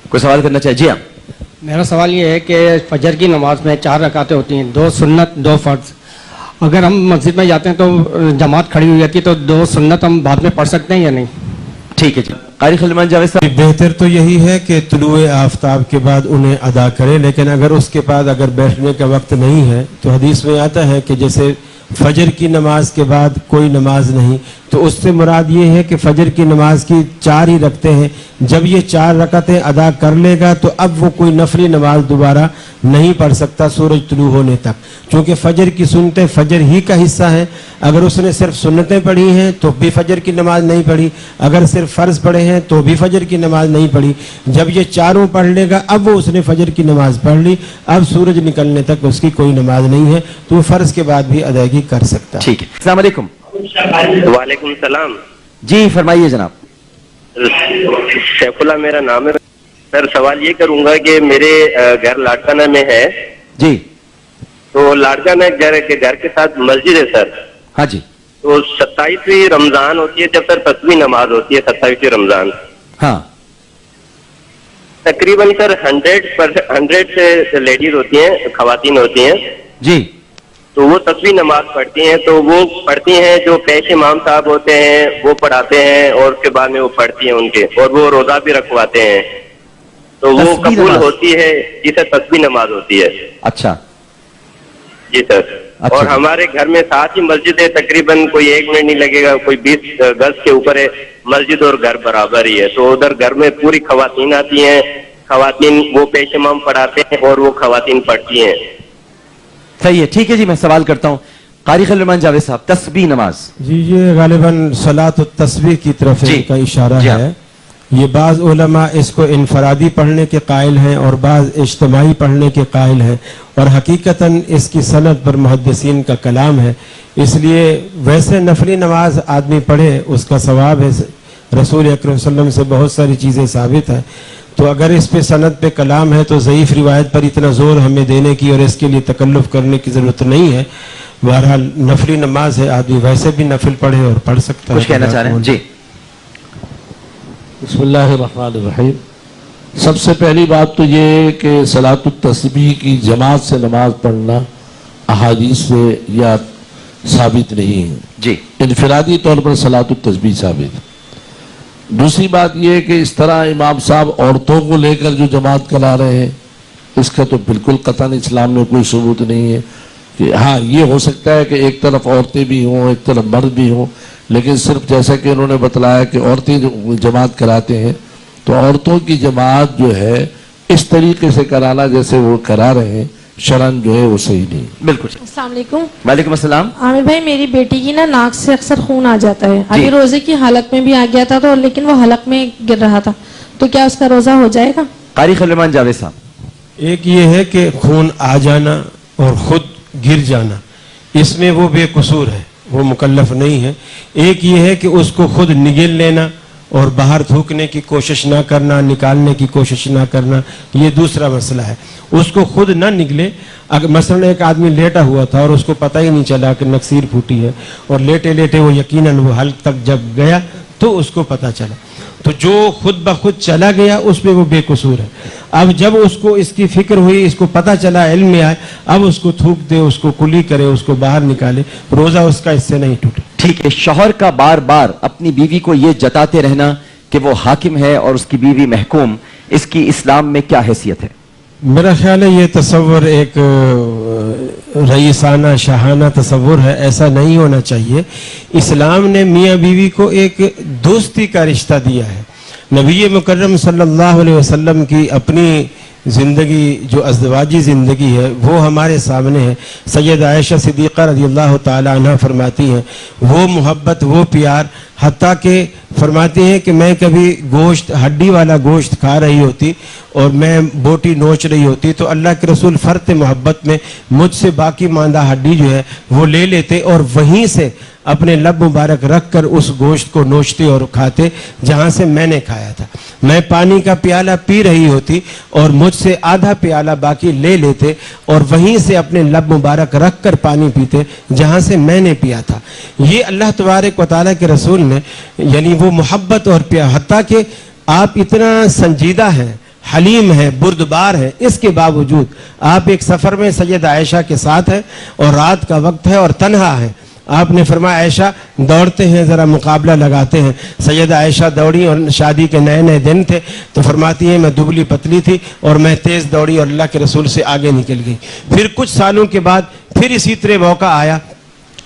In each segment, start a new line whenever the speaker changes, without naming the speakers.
کوئی سوال کرنا چاہے؟ جی ہاں.
میرا سوال یہ ہے کہ فجر کی نماز میں 4 رکعتیں ہوتی ہیں، 2 سنت 2 فرض. اگر ہم مسجد میں جاتے ہیں تو جماعت کھڑی ہوئی جاتی ہے تو 2 سنت ہم بعد میں پڑھ سکتے ہیں یا نہیں؟
ٹھیک ہے جی. قاری خلیلمان جاوید صاحب.
بہتر تو یہی ہے کہ طلوع آفتاب کے بعد انہیں ادا کرے، لیکن اگر اس کے بعد اگر بیٹھنے کا وقت نہیں ہے تو حدیث میں آتا ہے کہ جیسے فجر کی نماز کے بعد کوئی نماز نہیں، تو اس سے مراد یہ ہے کہ فجر کی نماز کی 4 ہی رکعتیں ہیں. جب یہ 4 رکعتیں ادا کر لے گا تو اب وہ کوئی نفلی نماز دوبارہ نہیں پڑھ سکتا سورج طلوع ہونے تک، چونکہ فجر کی سنتیں فجر ہی کا حصہ ہیں. اگر اس نے صرف سنتیں پڑھی ہیں تو بھی فجر کی نماز نہیں پڑھی، اگر صرف فرض پڑھے ہیں تو بھی فجر کی نماز نہیں پڑھی. جب یہ 4 پڑھ لے گا اب وہ اس نے فجر کی نماز پڑھ لی، اب سورج نکلنے تک اس کی کوئی نماز نہیں ہے، تو وہ فرض کے بعد بھی ادائیگی کر سکتا ہے.
ٹھیک ہے. السلام علیکم.
وعلیکم السلام.
جی فرمائیے جناب.
سیف اللہ میرا نام ہے سر. سوال یہ کروں گا کہ میرے گھر لاڑکانہ میں ہے
جی.
تو لاڑکانہ گھر کے ساتھ مسجد ہے سر.
ہاں جی.
تو 27ویں رمضان ہوتی ہے جب سر 10ویں نماز ہوتی ہے 27ویں رمضان.
ہاں.
تقریباً سر 100 سے لیڈیز ہوتی ہیں، خواتین ہوتی ہیں
جی.
تو وہ 10ویں نماز پڑھتی ہیں. تو وہ پڑھتی ہیں جو پیش امام صاحب ہوتے ہیں وہ پڑھاتے ہیں اور اس کے بعد میں وہ پڑھتی ہیں ان کے، اور وہ روزہ بھی رکھواتے ہیں تو وہ قبول ہوتی ہے جسے 10ویں نماز ہوتی ہے.
اچھا
جی سر. اور ہمارے گھر میں ساتھ ہی مسجد ہے، تقریباً کوئی 1 منٹ نہیں لگے گا، کوئی 20 گز کے اوپر ہے مسجد اور گھر برابر ہی ہے. تو ادھر گھر میں پوری خواتین آتی ہیں، خواتین وہ پیش امام پڑھاتے ہیں اور وہ خواتین پڑھتی ہیں.
صحیح ہے. ٹھیک ہے جی. میں سوال کرتا ہوں قاری خلیلمان جاوید صاحب. تسبیح نماز
جی یہ غالباً صلاۃ التسبیح کی طرف کا اشارہ ہے. یہ بعض علماء اس کو انفرادی پڑھنے کے قائل ہیں اور بعض اجتماعی پڑھنے کے قائل ہیں، اور حقیقتاً اس کی سند پر محدثین کا کلام ہے. اس لیے ویسے نفلی نماز آدمی پڑھے اس کا ثواب ہے، رسول اکرم صلی اللہ علیہ وسلم سے بہت ساری چیزیں ثابت ہیں. تو اگر اس پہ سند پہ کلام ہے تو ضعیف روایت پر اتنا زور ہمیں دینے کی اور اس کے لیے تکلف کرنے کی ضرورت نہیں ہے. بہرحال نفلی نماز ہے، آدمی ویسے بھی نفل پڑھے اور پڑھ سکتا ہے.
کچھ کہنا چاہ رہے ہیں؟ جی.
بسم اللہ الرحمن الرحیم. سب سے پہلی بات تو یہ کہ صلاۃ التسبیح کی جماعت سے نماز پڑھنا احادیث سے یا ثابت نہیں ہے.
جی.
انفرادی طور پر صلاۃ التسبیح ثابت. دوسری بات یہ کہ اس طرح امام صاحب عورتوں کو لے کر جو جماعت کرا رہے ہیں اس کا تو بالکل قطعاً اسلام میں کوئی ثبوت نہیں ہے. کہ ہاں یہ ہو سکتا ہے کہ ایک طرف عورتیں بھی ہوں ایک طرف مرد بھی ہوں، لیکن صرف جیسا کہ انہوں نے بتلایا کہ عورتیں جو جماعت کراتے ہیں تو عورتوں کی جماعت جو ہے اس طریقے سے کرانا جیسے وہ کرا رہے ہیں شرعاً جو ہے وہ صحیح نہیں.
بالکل.
السلام علیکم.
وعلیکم السلام.
عامر بھائی میری بیٹی کی نا ناک سے اکثر خون آ جاتا ہے. ابھی روزے کی حلق میں بھی آ گیا تھا تو لیکن وہ حلق میں گر رہا تھا، تو کیا اس کا روزہ ہو جائے گا؟
قاری خلیلمان جاوید صاحب.
ایک یہ ہے کہ خون آ جانا اور خود گر جانا اس میں وہ بے قصور ہے، وہ مکلف نہیں ہے. ایک یہ ہے کہ اس کو خود نگل لینا اور باہر تھوکنے کی کوشش نہ کرنا، نکالنے کی کوشش نہ کرنا، یہ دوسرا مسئلہ ہے. اس کو خود نہ نگلے. اگر مثلا ایک آدمی لیٹا ہوا تھا اور اس کو پتہ ہی نہیں چلا کہ نکسیر پھوٹی ہے، اور لیٹے لیٹے وہ یقیناً وہ حلق تک جب گیا تو اس کو پتہ چلا، تو جو خود بخود چلا گیا اس پہ وہ بے قصور ہے. اب جب اس کو اس کی فکر ہوئی، اس کو پتہ چلا، علم میں آئے، اب اس کو تھوک دے، اس کو کلی کرے، اس کو باہر نکالے، روزہ اس کا اس سے نہیں ٹوٹے.
ٹھیک ہے. شوہر کا بار بار اپنی بیوی کو یہ جتاتے رہنا کہ وہ حاکم ہے اور اس کی بیوی محکوم، اس کی اسلام میں کیا حیثیت ہے؟
میرا خیال ہے یہ تصور ایک رئیسانہ شاہانہ تصور ہے، ایسا نہیں ہونا چاہیے. اسلام نے میاں بیوی کو ایک دوستی کا رشتہ دیا ہے. نبی مکرم صلی اللہ علیہ وسلم کی اپنی زندگی جو ازدواجی زندگی ہے وہ ہمارے سامنے ہے. سید عائشہ صدیقہ رضی اللہ تعالی عنہ فرماتی ہیں وہ محبت، وہ پیار، حتیٰ کہ فرماتی ہیں کہ میں کبھی گوشت، ہڈی والا گوشت کھا رہی ہوتی اور میں بوٹی نوچ رہی ہوتی تو اللہ کے رسول فرط محبت میں مجھ سے باقی ماندہ ہڈی جو ہے وہ لے لیتے اور وہیں سے اپنے لب مبارک رکھ کر اس گوشت کو نوچتے اور کھاتے جہاں سے میں نے کھایا تھا. میں پانی کا پیالہ پی رہی ہوتی اور مجھ سے آدھا پیالہ باقی لے لیتے اور وہیں سے اپنے لب مبارک رکھ کر پانی پیتے جہاں سے میں نے پیا تھا. یہ اللہ تبارک و تعالیٰ کے رسول نے یعنی وہ محبت اور پیار، حتیٰ کہ آپ اتنا سنجیدہ ہیں، حلیم ہے, بردبار ہے, اس کے باوجود آپ ایک سفر میں سید عائشہ کے ساتھ ہیں اور رات کا وقت ہے اور تنہا ہے. آپ نے فرمایا عائشہ دوڑتے ہیں, ذرا مقابلہ لگاتے ہیں. سید عائشہ دوڑی اور شادی کے نئے نئے دن تھے, تو فرماتی ہیں میں دبلی پتلی تھی اور میں تیز دوڑی اور اللہ کے رسول سے آگے نکل گئی. پھر کچھ سالوں کے بعد پھر اسی طرح موقع آیا,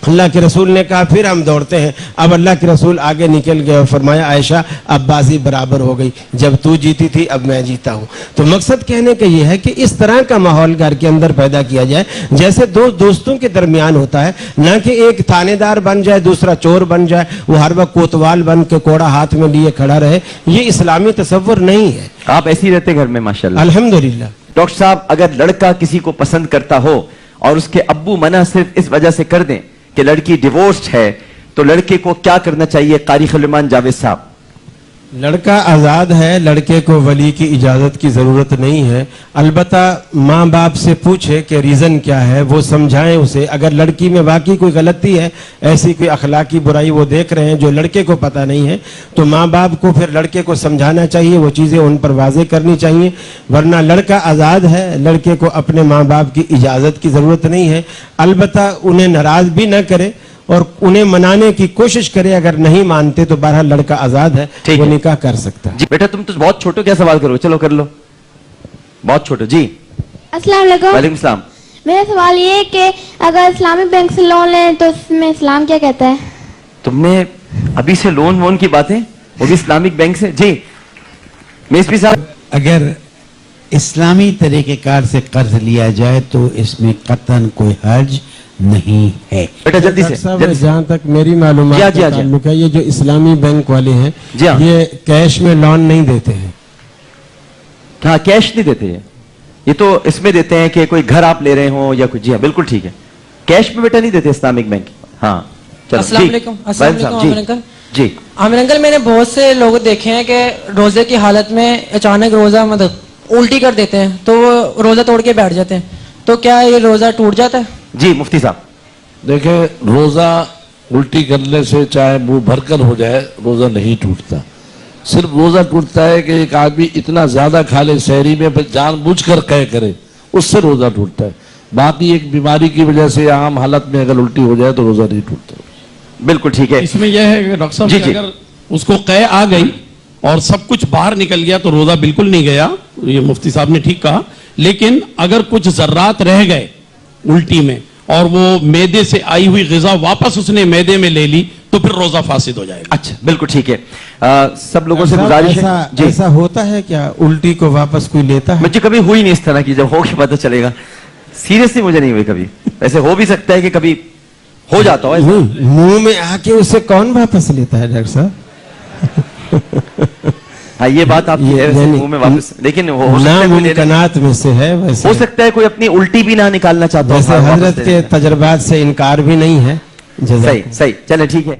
اللہ کے رسول نے کہا پھر ہم دوڑتے ہیں. اب اللہ کے رسول آگے نکل گئے اور فرمایا عائشہ اب بازی برابر ہو گئی, جب تو جیتی تھی اب میں جیتا ہوں. تو مقصد کہنے کا یہ ہے کہ اس طرح کا ماحول گھر کے اندر پیدا کیا جائے جیسے دوستوں کے درمیان ہوتا ہے, نہ کہ ایک تھانے دار بن جائے دوسرا چور بن جائے, وہ ہر وقت کوتوال بن کے کوڑا ہاتھ میں لیے کھڑا رہے. یہ اسلامی تصور نہیں ہے.
آپ ایسے ہی رہتے گھر میں ماشاءاللہ؟
الحمدللہ.
ڈاکٹر صاحب اگر لڑکا کسی کو پسند کرتا ہو اور اس کے ابو منع صرف اس وجہ سے کر دیں کہ لڑکی ڈیورسڈ ہے, تو لڑکے کو کیا کرنا چاہیے؟ قاری خلیمان جاوید صاحب.
لڑکا آزاد ہے, لڑکے کو ولی کی اجازت کی ضرورت نہیں ہے. البتہ ماں باپ سے پوچھے کہ ریزن کیا ہے, وہ سمجھائیں اسے. اگر لڑکی میں واقعی کوئی غلطی ہے, ایسی کوئی اخلاقی برائی وہ دیکھ رہے ہیں جو لڑکے کو پتہ نہیں ہے, تو ماں باپ کو پھر لڑکے کو سمجھانا چاہیے, وہ چیزیں ان پر واضح کرنی چاہیے. ورنہ لڑکا آزاد ہے, لڑکے کو اپنے ماں باپ کی اجازت کی ضرورت نہیں ہے. البتہ انہیں ناراض بھی نہ کرے اور انہیں منانے کی کوشش کرے. اگر نہیں مانتے تو بہرحال لڑکا آزاد ہے, وہ نکاح کر سکتا ہے.
جی بیٹا تم تو بہت چھوٹو, کیا سوال کرو؟ چلو کر لو, بہت چھوٹو. جی
السلام علیکم.
وعلیکم السلام.
میرا سوال یہ ہے کہ اگر اسلامک بینک سے لون لیں تو اس میں اسلام کیا کہتا ہے؟
تم نے ابھی سے لون وون کی باتیں, وہ بھی اسلامک بینک سے؟ جی میسپی صاحب.
اگر اسلامی طریقہ کار سے قرض لیا جائے تو اس میں قطعاً کوئی حرج نہیں ہے.
بیٹا جلدی سے.
جہاں تک میری معلومات کا تعلق ہے, یہ جو اسلامی بینک والے ہیں یہ کیش میں لون نہیں دیتے ہیں.
ہاں کیش نہیں دیتے ہیں, یہ تو اس میں دیتے ہیں کہ کوئی گھر آپ لے رہے ہوں یا کچھ. جی ہاں بالکل ٹھیک ہے, کیش میں بیٹا نہیں دیتے اسلامک بینک. ہاں
السلام علیکم. السلام علیکم عامر انکل.
جی
عامر انکل, میں نے بہت سے لوگ دیکھے ہیں کہ روزے کی حالت میں اچانک روزہ مطلب الٹی کر دیتے ہیں تو وہ روزہ توڑ کے بیٹھ جاتے ہیں, تو کیا یہ روزہ ٹوٹ جاتا ہے؟
جی مفتی صاحب.
دیکھیں روزہ الٹی کرنے سے چاہے منہ بھر کر ہو جائے روزہ نہیں ٹوٹتا. صرف روزہ ٹوٹتا ہے کہ ایک آدمی اتنا زیادہ کھا لے سحری میں جان بوجھ کر قے کرے, اس سے روزہ ٹوٹتا ہے. باقی ایک بیماری کی وجہ سے عام حالت میں اگر الٹی ہو جائے تو روزہ نہیں ٹوٹتا.
بالکل ٹھیک ہے.
اس میں یہ ہے کہ ڈاکٹر صاحب کہ اگر اس کو قے آ گئی اور سب کچھ باہر نکل گیا تو روزہ بالکل نہیں گیا, یہ مفتی صاحب نے ٹھیک کہا. لیکن اگر کچھ ذرات رہ گئے الٹی میں اور وہ معدے سے آئی ہوئی غذا واپس اس نے معدے میں لے لی تو پھر روزہ فاسد ہو جائے گا.
اچھا بالکل ٹھیک ہے. سب لوگوں سے گزارش ہے.
ایسا ہوتا ہے کیا الٹی کو واپس کوئی لیتا ہے؟
مجھے کبھی ہوئی نہیں اس طرح کی, جب ہوگی پتہ چلے گا. سیریسلی مجھے نہیں ہوئی کبھی. ایسے ہو بھی سکتا ہے کہ کبھی ہو جاتا ہو.
منہ میں آ کے اسے کون واپس لیتا ہے ڈاکٹر صاحب؟
ہاں یہ بات آپ کی ہے منہ میں واپس, لیکن
ناممکنات میں سے ہے. ویسے
ہو سکتا ہے کوئی اپنی الٹی بھی نہ نکالنا چاہتا ہو.
ویسے حضرت کے تجربات سے انکار بھی نہیں ہے.
صحیح صحیح, چلے ٹھیک ہے.